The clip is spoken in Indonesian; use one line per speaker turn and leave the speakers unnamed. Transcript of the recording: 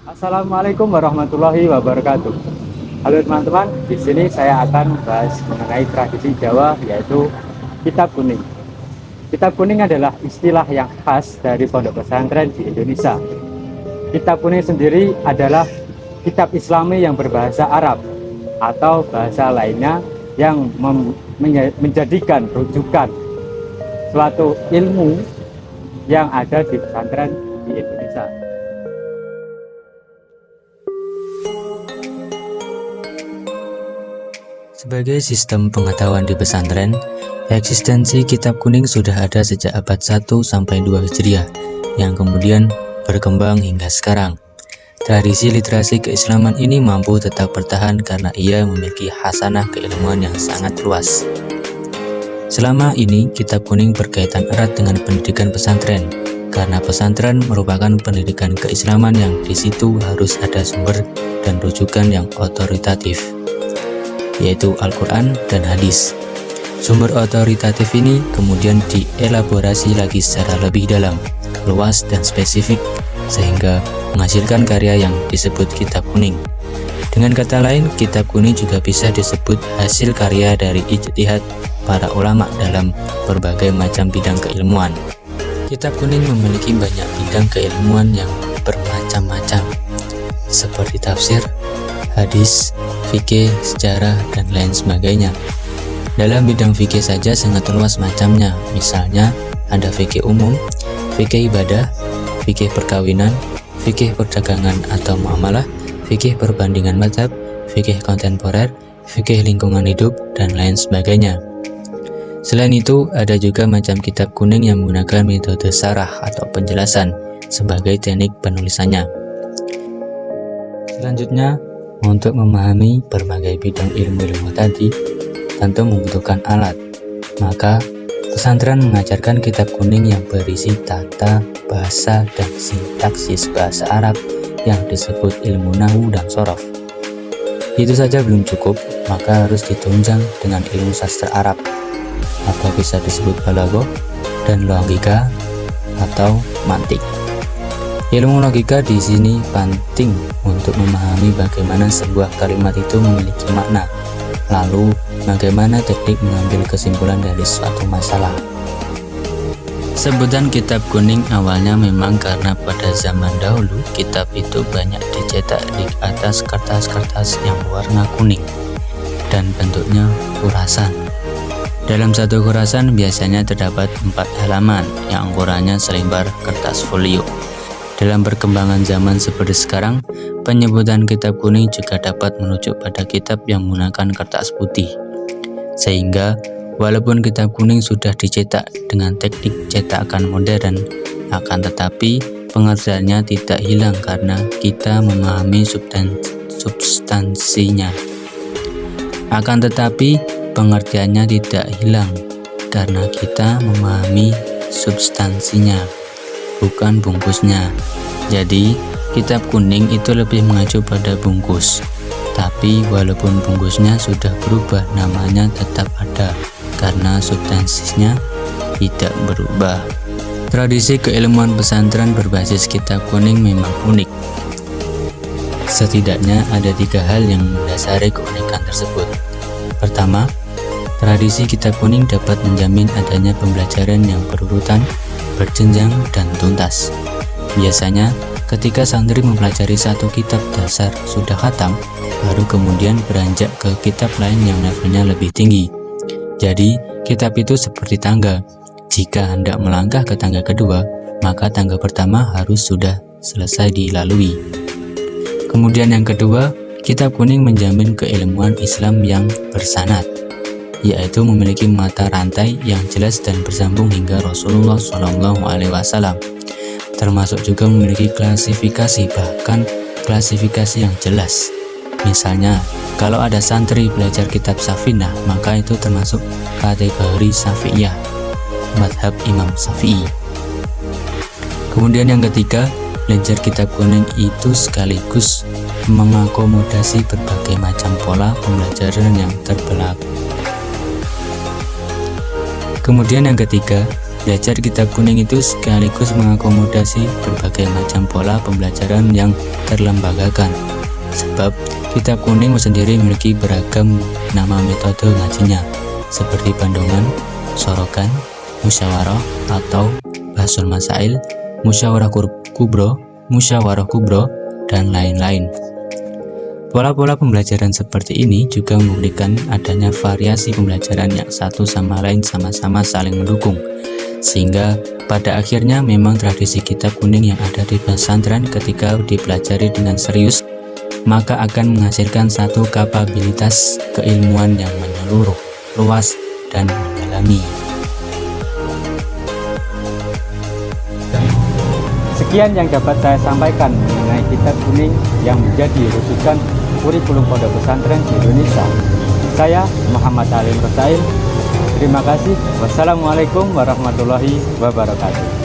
Assalamualaikum warahmatullahi wabarakatuh. Halo teman-teman, di sini saya akan membahas mengenai tradisi Jawa yaitu Kitab Kuning. Kitab Kuning adalah istilah yang khas dari pondok pesantren di Indonesia. Kitab Kuning sendiri adalah kitab Islami yang berbahasa Arab atau bahasa lainnya yang menjadikan rujukan suatu ilmu yang ada di pesantren di Indonesia.
Sebagai sistem pengetahuan di pesantren, eksistensi Kitab Kuning sudah ada sejak abad 1 sampai 2 Hijriah, yang kemudian berkembang hingga sekarang. Tradisi literasi keislaman ini mampu tetap bertahan karena ia memiliki hasanah keilmuan yang sangat luas. Selama ini, Kitab Kuning berkaitan erat dengan pendidikan pesantren, karena pesantren merupakan pendidikan keislaman yang di situ harus ada sumber dan rujukan yang otoritatif, yaitu Al-Quran dan hadis. Sumber otoritatif ini kemudian dielaborasi lagi secara lebih dalam, luas dan spesifik, sehingga menghasilkan karya yang disebut Kitab Kuning. Dengan kata lain, Kitab Kuning juga bisa disebut hasil karya dari ijtihad para ulama dalam berbagai macam bidang keilmuan. Kitab Kuning memiliki banyak bidang keilmuan yang bermacam-macam, seperti tafsir, hadis, fikih, sejarah, dan lain sebagainya. Dalam bidang fikih saja sangat luas macamnya, misalnya ada fikih umum, fikih ibadah, fikih perkawinan, fikih perdagangan atau muamalah, fikih perbandingan mazhab, fikih kontemporer, fikih lingkungan hidup, dan lain sebagainya. Selain itu, ada juga macam Kitab Kuning yang menggunakan metode sarah atau penjelasan sebagai teknik penulisannya. Selanjutnya, untuk memahami berbagai bidang ilmu tadi, tentu membutuhkan alat. Maka, pesantren mengajarkan Kitab Kuning yang berisi tata, bahasa, dan sintaksis bahasa Arab yang disebut ilmu nahwu dan shorof. Itu saja belum cukup, maka harus ditunjang dengan ilmu sastra Arab, atau bisa disebut balaghah, dan logika atau mantik. Ilmu logika di sini penting untuk memahami bagaimana sebuah kalimat itu memiliki makna, lalu bagaimana teknik mengambil kesimpulan dari suatu masalah. Sebutan Kitab Kuning awalnya memang karena pada zaman dahulu kitab itu banyak dicetak di atas kertas-kertas yang warna kuning dan bentuknya kurasan. Dalam satu kurasan biasanya terdapat 4 halaman yang ukurannya selembar kertas folio. Dalam perkembangan zaman seperti sekarang, penyebutan Kitab Kuning juga dapat merujuk pada kitab yang menggunakan kertas putih. Sehingga, walaupun Kitab Kuning sudah dicetak dengan teknik cetakan modern, akan tetapi pengertiannya tidak hilang karena kita memahami substansinya. Akan tetapi, pengertiannya tidak hilang karena kita memahami substansinya, bukan bungkusnya. Jadi, Kitab Kuning itu lebih mengacu pada bungkus. Tapi walaupun bungkusnya sudah berubah, namanya tetap ada karena substansinya tidak berubah. Tradisi keilmuan pesantren berbasis Kitab Kuning memang unik. Setidaknya ada 3 hal yang mendasari keunikan tersebut. Pertama, tradisi Kitab Kuning dapat menjamin adanya pembelajaran yang berurutan, berjenjang, dan tuntas. Biasanya, ketika santri mempelajari satu kitab dasar sudah khatam, baru kemudian beranjak ke kitab lain yang levelnya lebih tinggi. Jadi, kitab itu seperti tangga. Jika hendak melangkah ke tangga kedua, maka tangga pertama harus sudah selesai dilalui. Kemudian yang kedua, Kitab Kuning menjamin keilmuan Islam yang bersanad, yaitu memiliki mata rantai yang jelas dan bersambung hingga Rasulullah SAW, termasuk juga memiliki klasifikasi, bahkan klasifikasi yang jelas. Misalnya, kalau ada santri belajar kitab Safinah, maka itu termasuk kategori Syafi'iyah, mazhab Imam Syafi'i. Kemudian yang ketiga, belajar Kitab Kuning itu sekaligus mengakomodasi berbagai macam pola pembelajaran yang terbelah. Kemudian yang ketiga, Belajar kitab kuning itu sekaligus mengakomodasi berbagai macam pola pembelajaran yang terlembagakan. Sebab kitab kuning sendiri memiliki beragam nama metode ngajinya, seperti bandongan, sorokan, musyawarah atau bahsul masail, musyawarah kubro, dan lain-lain. Pola-pola pembelajaran seperti ini juga membuktikan adanya variasi pembelajaran yang satu sama lain sama-sama saling mendukung, sehingga pada akhirnya memang tradisi kitab kuning yang ada di pesantren ketika dipelajari dengan serius maka akan menghasilkan satu kapabilitas keilmuan yang menyeluruh, luas, dan mendalami.
Sekian yang dapat saya sampaikan mengenai kitab kuning yang menjadi rujukan kurikulum pondok pesantren di Indonesia. Saya Muhammad Alim Rosail. Terima kasih. Wassalamualaikum warahmatullahi wabarakatuh.